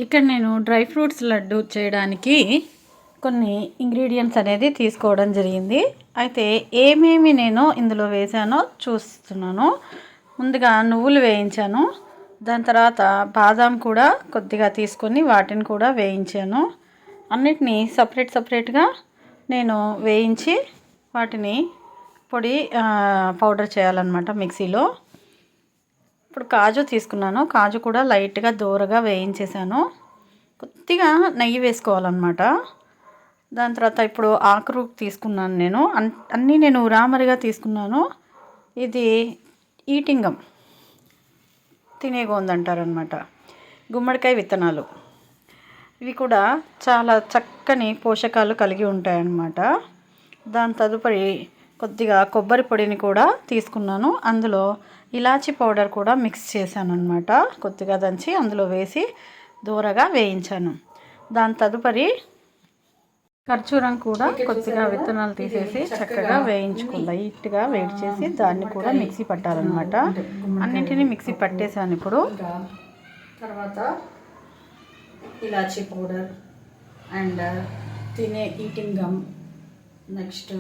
ఇక్కడ నేను dry fruits laddu చేయడానికి కొన్ని ఇంగ్రీడియంట్స్ అనేది తీసుకోవడం జరిగింది. అయితే ఏమేమి నేను ఇందులో వేసానో చూస్తున్నాను. ముందుగా నువ్వులు వేయించాను. దాని తర్వాత బాదాం కూడా కొద్దిగా తీసుకొని వాటిని కూడా వేయించాను. అన్నిటినీ సపరేట్గా నేను వేయించి వాటిని పౌడర్ చేయాలన్నమాట మిక్సీలో. ఇప్పుడు కాజు తీసుకున్నాను. కాజు కూడా లైట్గా దూరగా వేయించేసాను. కొద్దిగా నెయ్యి వేసుకోవాలన్నమాట. దాని తర్వాత ఇప్పుడు ఆకురు తీసుకున్నాను. నేను అన్నీ నేను ఉరామరిగా తీసుకున్నాను. ఇది ఈటింగం తినేగోంది అంటారనమాట. గుమ్మడికాయ విత్తనాలు ఇవి కూడా చాలా చక్కని పోషకాలు కలిగి ఉంటాయన్నమాట. దాని తదుపరి కొద్దిగా కొబ్బరి పొడిని కూడా తీసుకున్నాను. అందులో ఇలాచీ పౌడర్ కూడా మిక్స్ చేశాను అనమాట. కొద్దిగా దంచి అందులో వేసి దూరగా వేయించాను. దాని తదుపరి ఖర్జూరం కూడా కొద్దిగా విత్తనాలు తీసేసి చక్కగా లైట్గా వేడి చేసి దాన్ని కూడా మిక్సీ పట్టాలన్నమాట. అన్నింటినీ మిక్సీ పట్టేశాను. ఇప్పుడు తర్వాత ఇలాచీ పౌడర్ అండ్ తినే ఈటింగ్ గమ్, నెక్స్ట్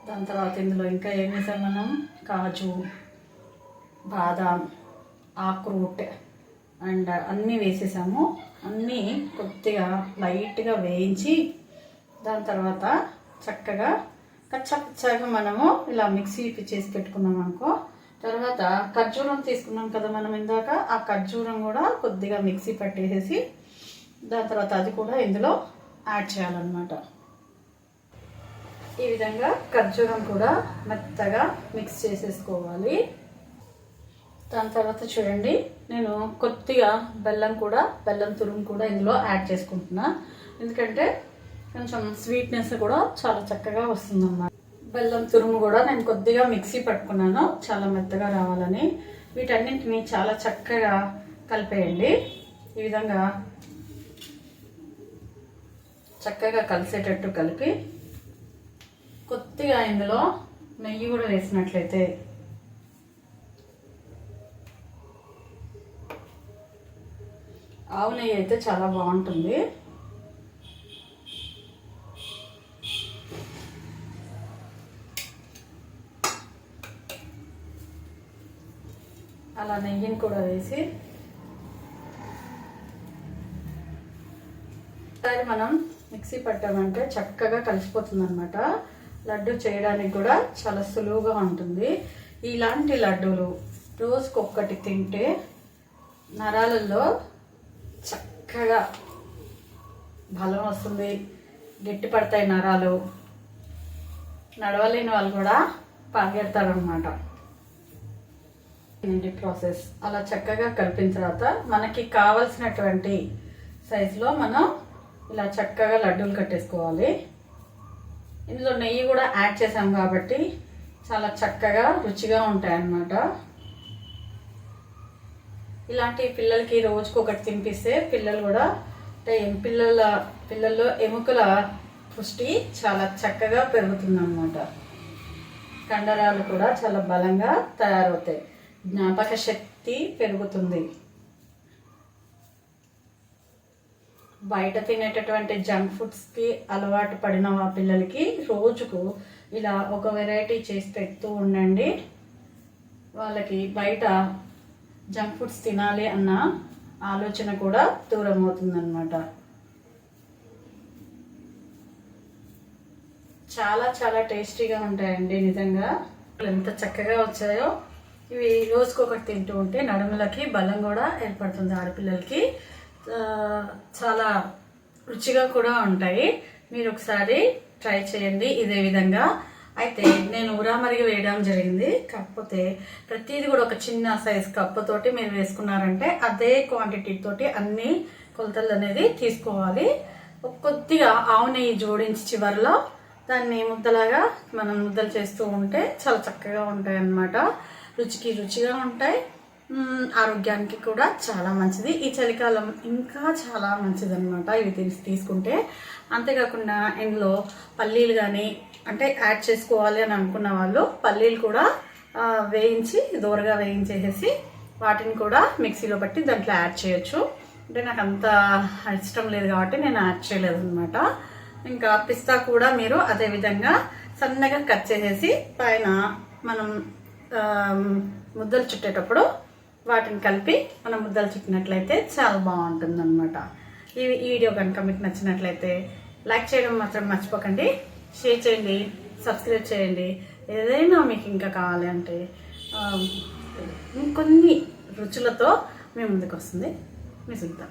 దాని తర్వాత ఇందులో ఇంకా ఏం వేసాం మనం, కాజు, బాదాం, ఆక్రూట్ అండ్ అన్నీ వేసేసాము. అన్నీ కొద్దిగా లైట్గా వేయించి దాని తర్వాత చక్కగా కచ్చాగా మనము ఇలా మిక్సీ చేసి పెట్టుకున్నాం అనుకో. తర్వాత ఖర్జూరం తీసుకున్నాం కదా మనం ఇందాక, ఆ ఖర్జూరం కూడా కొద్దిగా మిక్సీ పట్టేసేసి దాని తర్వాత అది కూడా ఇందులో యాడ్ చేయాలన్నమాట. ఈ విధంగా ఖర్జూరం కూడా మెత్తగా మిక్స్ చేసేసుకోవాలి. దాని తర్వాత చూడండి, నేను కొద్దిగా బెల్లం తురుము కూడా ఇందులో యాడ్ చేసుకుంటున్నా. ఎందుకంటే కొంచెం స్వీట్నెస్ కూడా చాలా చక్కగా వస్తుందన్నమాట. బెల్లం తురుము కూడా నేను కొద్దిగా మిక్సీ పట్టుకున్నాను, చాలా మెత్తగా రావాలని. వీటన్నింటినీ చాలా చక్కగా కలిపేయండి. ఈ విధంగా చక్కగా కలిసేటట్టు కలిపి కొద్దిగా ఇందులో నెయ్యి కూడా వేసినట్లయితే ఆవు నెయ్యి అయితే చాలా బాగుంటుంది. అలా నెయ్యిని కూడా వేసి ఒకసారి మనం మిక్సీ పట్టామంటే చక్కగా కలిసిపోతుంది అనమాట. లడ్డు చేయడానికి కూడా చాలా సులువుగా ఉంటుంది. ఇలాంటి లడ్డూలు రోజుకొక్కటి తింటే నరాలలో చక్కగా బలం వస్తుంది, గట్టి పడతాయి నరాలు. నడవలేని వాళ్ళు కూడా పరిగెడతారనమాట. ఏంటి ప్రాసెస్ అలా చక్కగా కలిపిన తర్వాత మనకి కావలసినటువంటి సైజులో మనం ఇలా చక్కగా లడ్డూలు కట్టేసుకోవాలి. ఇందులో నెయ్యి కూడా యాడ్ చేసాం కాబట్టి చాలా చక్కగా రుచిగా ఉంటాయి అన్నమాట. ఇలాంటి పిల్లలకి రోజుకొకటి తినిపిస్తే పిల్లలు కూడా పిల్లల్లో ఎముకల పుష్టి చాలా చక్కగా పెరుగుతుందన్నమాట. కండరాలు కూడా చాలా బలంగా తయారవుతాయి, జ్ఞాపక శక్తి పెరుగుతుంది. బయట తినేటటువంటి జంక్ ఫుడ్స్కి అలవాటు పడిన పిల్లలకి రోజుకు ఇలా ఒక వెరైటీ చేసి పెడుతూ ఉండండి. వాళ్ళకి బయట జంక్ ఫుడ్స్ తినాలి అన్న ఆలోచన కూడా దూరం అవుతుందన్నమాట. చాలా చాలా టేస్టీగా ఉంటాయండి నిజంగా. ఎంత చక్కగా వచ్చాయో. ఇవి రోజుకొకటి తింటూ ఉంటే నడుములకి బలం కూడా ఏర్పడుతుంది ఆడపిల్లలకి. చాలా రుచిగా కూడా ఉంటాయి. మీరు ఒకసారి ట్రై చేయండి ఇదే విధంగా. అయితే నేను ఉరామరిగి వేయడం జరిగింది, కాకపోతే ప్రతిదీ కూడా ఒక చిన్న సైజ్ కప్పుతోటి మీరు వేసుకున్నారంటే అదే క్వాంటిటీ తోటి అన్ని కొలతలు అనేది తీసుకోవాలి. కొద్దిగా ఆవు నెయ్యి జోడించి చివరిలో దాన్ని ముద్దలాగా మనం ముద్దలు చేస్తూ ఉంటే చాలా చక్కగా ఉంటాయి అన్నమాట. రుచిగా ఉంటాయి, ఆరోగ్యానికి కూడా చాలా మంచిది. ఈ చలికాలం ఇంకా చాలా మంచిది అనమాట ఇవి తీసుకుంటే. అంతేకాకుండా ఇందులో పల్లీలు కానీ అంటే యాడ్ చేసుకోవాలి అని అనుకున్న వాళ్ళు పల్లీలు కూడా వేయించి దూరగా వేయించేసి వాటిని కూడా మిక్సీలో పట్టి దాంట్లో యాడ్ చేయొచ్చు. అంటే నాకు అంత ఇష్టం లేదు కాబట్టి నేను యాడ్ చేయలేదు అనమాట. ఇంకా పిస్తా కూడా మీరు అదే విధంగా సన్నగా కట్ చేసేసి పైన మనం ముద్దలు చుట్టేటప్పుడు వాటిని కలిపి మనం ముద్దలు చుట్టినట్లయితే చాలా బాగుంటుంది అనమాట. ఈ వీడియో కనుక మీకు నచ్చినట్లయితే లైక్ చేయడం మాత్రం మర్చిపోకండి, షేర్ చేయండి, సబ్స్క్రైబ్ చేయండి. ఏదైనా మీకు ఇంకా కావాలి అంటే ఇంకొన్ని రుచులతో మీ ముందుకు వస్తుంది మీ సునీత.